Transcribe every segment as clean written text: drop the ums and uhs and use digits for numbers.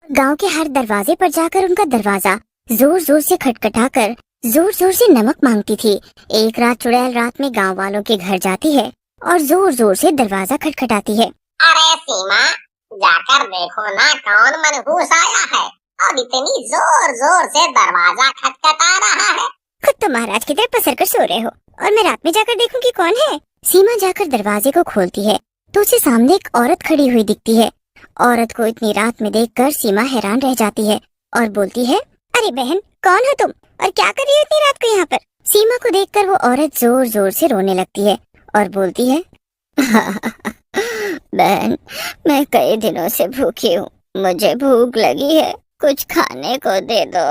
गांव के हर दरवाजे पर जाकर उनका दरवाजा जोर जोर से खटखटाकर जोर जोर से नमक मांगती थी। एक रात चुड़ैल रात में गांव वालों के घर जाती है और जोर जोर से दरवाजा खटखटाती है। अरे सीमा, जाकर देखो ना कौन मनहूस आया है और इतनी जोर जोर से दरवाजा खटखटा रहा है। खुद तो महाराज की तरह पसर कर सो रहे हो और मैं रात में जाकर देखूं कि कौन है। सीमा जाकर दरवाजे को खोलती है तो उसे सामने एक औरत खड़ी हुई दिखती है। औरत को इतनी रात में देखकर सीमा हैरान रह जाती है और बोलती है, अरे बहन, कौन हो तुम और क्या कर रही हो इतनी रात को यहाँ पर? सीमा को देखकर वो औरत जोर जोर से रोने लगती है और बोलती है, बहन, मैं कई दिनों से भूखी हूँ, मुझे भूख लगी है, कुछ खाने को दे दो।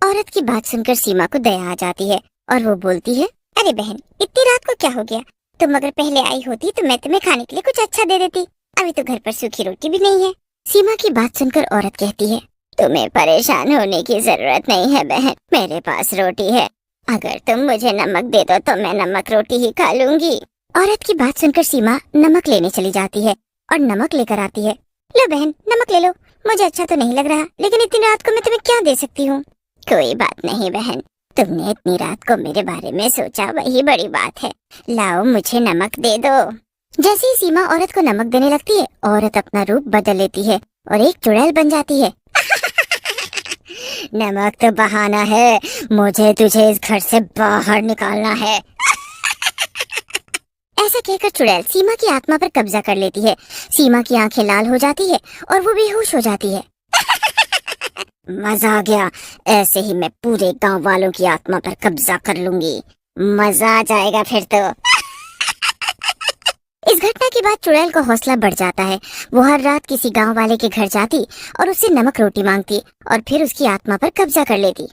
औरत की बात सुनकर सीमा को दया आ जाती है और वो बोलती है, अरे बहन, इतनी रात को क्या हो गया? तुम अगर पहले आई होती तो मैं तुम्हें खाने के लिए कुछ अच्छा दे देती। अभी तो घर पर सूखी रोटी भी नहीं है। सीमा की बात सुनकर औरत कहती है, तुम्हें परेशान होने की जरूरत नहीं है बहन, मेरे पास रोटी है। अगर तुम मुझे नमक दे दो तो मैं नमक रोटी ही खा लूंगी। औरत की बात सुनकर सीमा नमक लेने चली जाती है और नमक लेकर आती है। लो बहन, नमक ले लो। मुझे अच्छा तो नहीं लग रहा, लेकिन इतनी रात को मैं तुम्हें क्या दे सकती हूँ? कोई बात नहीं बहन, तुमने इतनी रात को मेरे बारे में सोचा, वही बड़ी बात है। लाओ, मुझे नमक दे दो। जैसे ही सीमा औरत को नमक देने लगती है, औरत अपना रूप बदल लेती है और एक चुड़ैल बन जाती है। नमक तो बहाना है, मुझे तुझे इस घर से बाहर निकालना है। ऐसा कहकर चुड़ैल सीमा की आत्मा पर कब्जा कर लेती है। सीमा की आंखें लाल हो जाती है और वो बेहोश हो जाती है। मजा आ गया, ऐसे ही मैं पूरे गांव वालों की आत्मा पर कब्जा कर लूंगी, मजा आ जाएगा फिर तो। इस घटना के बाद चुड़ैल का हौसला बढ़ जाता है। वो हर रात किसी गांव वाले के घर जाती और उससे नमक रोटी मांगती और फिर उसकी आत्मा पर कब्जा कर लेती।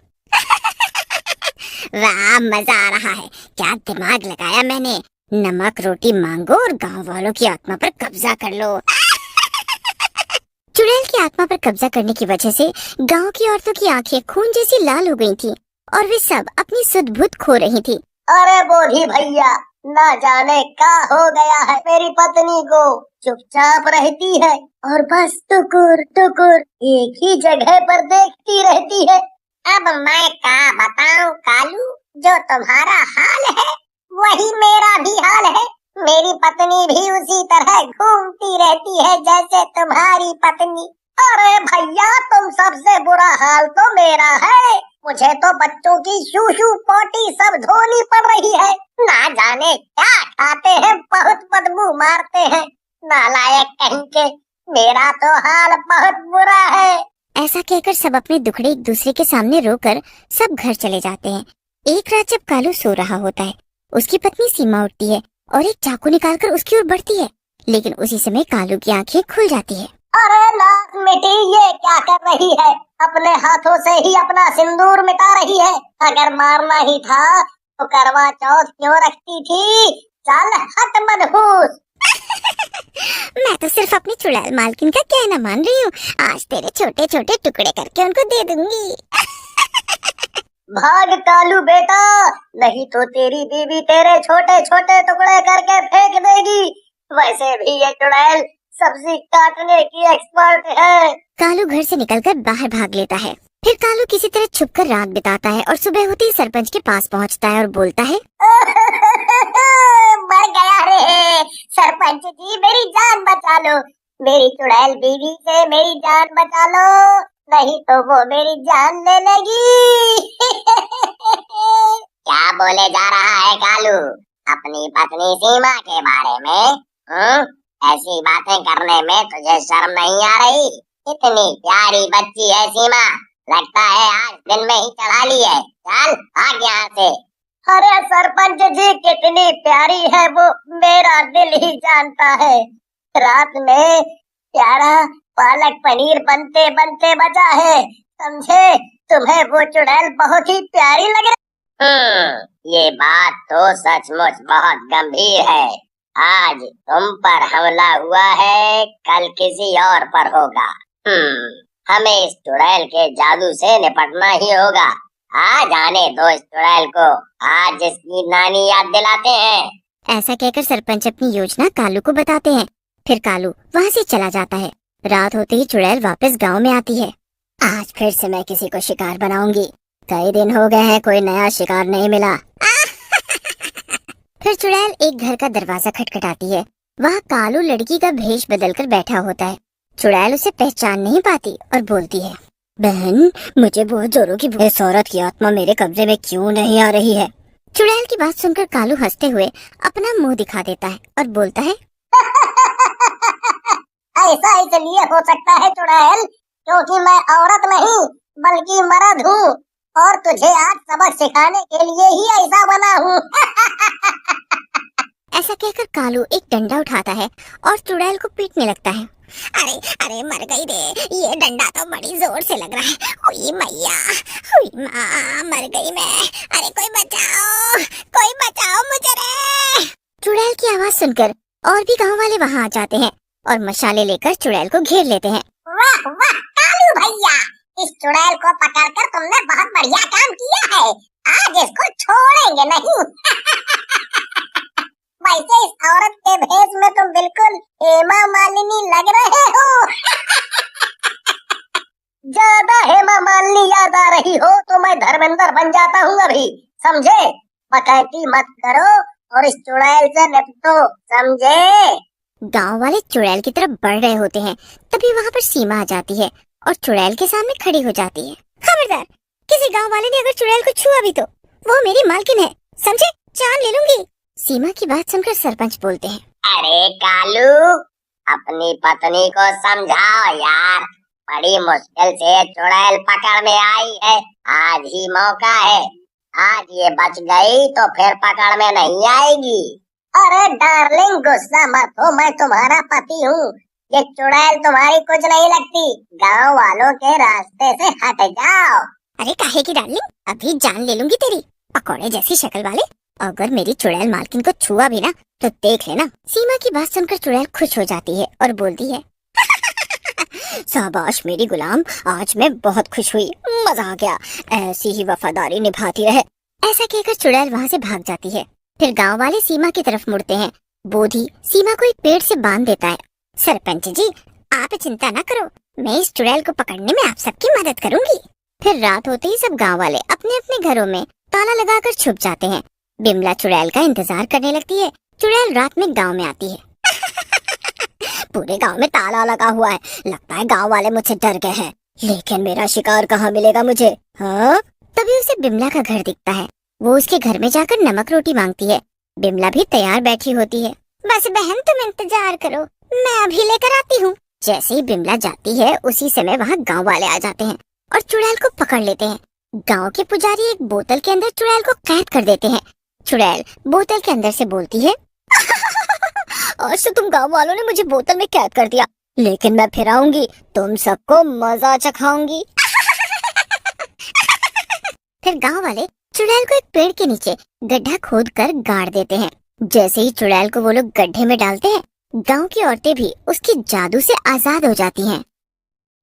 वाह, मजा आ रहा है, क्या दिमाग लगाया मैंने। नमक रोटी मांगो और गांव वालों की आत्मा पर कब्जा कर लो। चुड़ैल की आत्मा पर कब्जा करने की वजह से गांव की औरतों की आंखें खून जैसी लाल हो गई थीं और वे सब अपनी सुध बुध खो रही थी। अरे बोधी भैया, ना जाने क्या हो गया है मेरी पत्नी को, चुपचाप रहती है और बस टुकुर टुकुर एक ही जगह पर देखती रहती है। अब मैं क्या बताऊं कालू, जो तुम्हारा हाल है वही मेरा भी हाल है। मेरी पत्नी भी उसी तरह घूमती रहती है जैसे तुम्हारी पत्नी। अरे भैया, तुम सबसे बुरा हाल तो मेरा है। मुझे तो बच्चों की शूशू पोटी सब धोनी पड़ रही है। ना जाने क्या खाते हैं, बहुत बदबू मारते हैं। नालायक कहीं के, मेरा तो हाल बहुत बुरा है। ऐसा कहकर सब अपने दुखड़े एक दूसरे के सामने रोकर सब घर चले जाते हैं। एक रात जब कालू सो रहा होता है, उसकी पत्नी सीमा उठती है और एक चाकू निकालकर उसकी ओर बढ़ती है, लेकिन उसी समय कालू की आंखें खुल जाती है। अरे लाख मिटी, ये क्या कर रही है? अपने हाथों से ही अपना सिंदूर मिटा रही है। अगर मारना ही था तो करवा चौथ क्यों रखती थी? चल हट मनहूस। मैं तो सिर्फ अपनी चुड़ैल मालकिन का कहना मान रही हूँ। आज तेरे छोटे छोटे टुकड़े करके उनको दे दूंगी। भाग कालू बेटा, नहीं तो तेरी बीवी तेरे छोटे छोटे टुकड़े करके फेंक देगी। वैसे भी ये चुड़ैल सब्जी काटने की एक्सपर्ट है। कालू घर से निकलकर बाहर भाग लेता है। फिर कालू किसी तरह छुपकर रात बिताता है और सुबह होते ही सरपंच के पास पहुंचता है और बोलता है, मर गया रे सरपंच जी, मेरी जान बचा लो। मेरी चुड़ैल बीवी से मेरी जान बचा लो, नहीं तो वो मेरी जान ले लेगी। क्या बोले जा रहा है कालू अपनी पत्नी सीमा के बारे में? ऐसी बातें करने में तुझे शर्म नहीं आ रही? इतनी प्यारी बच्ची है सीमा, लगता है आज दिन में ही चढ़ा ली है। चल भाग यहाँ से। अरे सरपंच जी, कितनी प्यारी है वो मेरा दिल ही जानता है। रात में प्यारा पालक पनीर बनते बनते बचा है, समझे? तुम्हें वो चुड़ैल बहुत ही प्यारी लग रही। ये बात तो सचमुच बहुत गंभीर है। आज तुम पर हमला हुआ है, कल किसी और पर होगा। हमें इस चुड़ैल के जादू से निपटना ही होगा। आज आने दो इस चुड़ैल को, आज इसकी नानी याद दिलाते हैं। ऐसा कहकर सरपंच अपनी योजना कालू को बताते हैं। फिर कालू वहाँ से चला जाता है रात होते ही चुड़ैल वापस गांव में आती है। आज फिर से मैं किसी को शिकार बनाऊंगी। कई दिन हो गए हैं कोई नया शिकार नहीं मिला। फिर चुड़ैल एक घर का दरवाजा खटखटाती है। वहाँ कालू लड़की का भेष बदलकर बैठा होता है। चुड़ैल उसे पहचान नहीं पाती और बोलती है, बहन मुझे बहुत जोरों की इस औरत की आत्मा मेरे कब्जे में क्यों नहीं आ रही है। चुड़ैल की बात सुनकर कालू हंसते हुए अपना मुंह दिखा देता है और बोलता है, ऐसा इसलिए हो सकता है चुड़ैल, क्योंकि मैं औरत नहीं बल्कि मर्द हूँ और तुझे आज सबक सिखाने के लिए ही ऐसा बना हूँ। ऐसा कहकर कालू एक डंडा उठाता है और चुड़ैल को पीटने लगता है। अरे अरे मर गई रे, ये डंडा तो बड़ी जोर से लग रहा है। हुई मैया, हुई माँ, मर गई मैं। अरे कोई बचाओ मुझे रे। चुड़ैल की आवाज सुनकर और भी गांव वाले वहाँ आ जाते हैं और मशाले लेकर चुड़ैल को घेर लेते हैं। वाह वाह कालू भैया, इस चुड़ैल को पकड़कर तुमने बहुत बढ़िया काम किया है। आज इसको छोड़ेंगे नहीं। वैसे इस औरत के भेष में तुम बिल्कुल हेमा मालिनी लग रहे हो। ज्यादा हेमा मालिनी याद आ रही हो तो मैं धर्मेंद्र बन जाता हूँ अभी, समझे? बकैती मत करो और इस चुड़ैल से निपटो, समझे? गांव वाले चुड़ैल की तरफ बढ़ रहे होते हैं। तभी वहाँ पर सीमा आ जाती है और चुड़ैल के सामने खड़ी हो जाती है। खबरदार, किसी गांव वाले ने अगर चुड़ैल को छुआ भी तो वो मेरी मालकिन है, समझे? जान ले लूंगी। सीमा की बात सुनकर सरपंच बोलते हैं, अरे कालू, अपनी पत्नी को समझाओ यार, बड़ी मुश्किल से चुड़ैल पकड़ में आई है। आज ही मौका है, आज ये बच गई तो फिर पकड़ में नहीं आएगी। अरे डार्लिंग गुस्सा मत हो, मैं तुम्हारा पति हूँ। ये चुड़ैल तुम्हारी कुछ नहीं लगती। गांव वालों के रास्ते से हट जाओ। अरे काहे की डार्लिंग, अभी जान ले लूंगी तेरी, पकौड़े जैसी शक्ल वाले। अगर मेरी चुड़ैल मालकिन को छुआ भी ना तो देख लेना। सीमा की बात सुनकर चुड़ैल खुश हो जाती है और बोलती है, शाबाश मेरी गुलाम, आज मैं बहुत खुश हुई, मजा आ गया, ऐसी ही वफादारी निभाती रहे। ऐसा कहकर चुड़ैल वहाँ से भाग जाती है। फिर गांव वाले सीमा की तरफ मुड़ते हैं। बोधी सीमा को एक पेड़ से बांध देता है। सरपंच जी, आप चिंता न करो, मैं इस चुड़ैल को पकड़ने में आप सबकी मदद करूंगी। फिर रात होते ही सब गांव वाले अपने अपने घरों में ताला लगाकर छुप जाते हैं। बिमला चुड़ैल का इंतजार करने लगती है। चुड़ैल रात में गांव में आती है। पूरे गांव में ताला लगा हुआ है, लगता है गांव वाले मुझसे डर गए हैं, लेकिन मेरा शिकार कहाँ मिलेगा मुझे? हाँ? तभी उसे बिमला का घर दिखता है। वो उसके घर में जाकर नमक रोटी मांगती है। बिमला भी तैयार बैठी होती है। बस बहन तुम इंतजार करो, मैं अभी लेकर आती हूँ। जैसे ही बिमला जाती है उसी समय वहाँ गाँव वाले आ जाते हैं और चुड़ैल को पकड़ लेते हैं। गाँव के पुजारी एक बोतल के अंदर चुड़ैल को कैद कर देते हैं। चुड़ैल बोतल के अंदर से बोलती है, आज तो तुम गांव वालों ने मुझे बोतल में कैद कर दिया, लेकिन मैं फिर आऊंगी, तुम सबको मजा चखाऊंगी। फिर गांव वाले चुड़ैल को एक पेड़ के नीचे गड्ढा खोद कर गाड़ देते हैं। जैसे ही चुड़ैल को वो लोग गड्ढे में डालते हैं, गांव की औरतें भी उसके जादू से आजाद हो जाती हैं।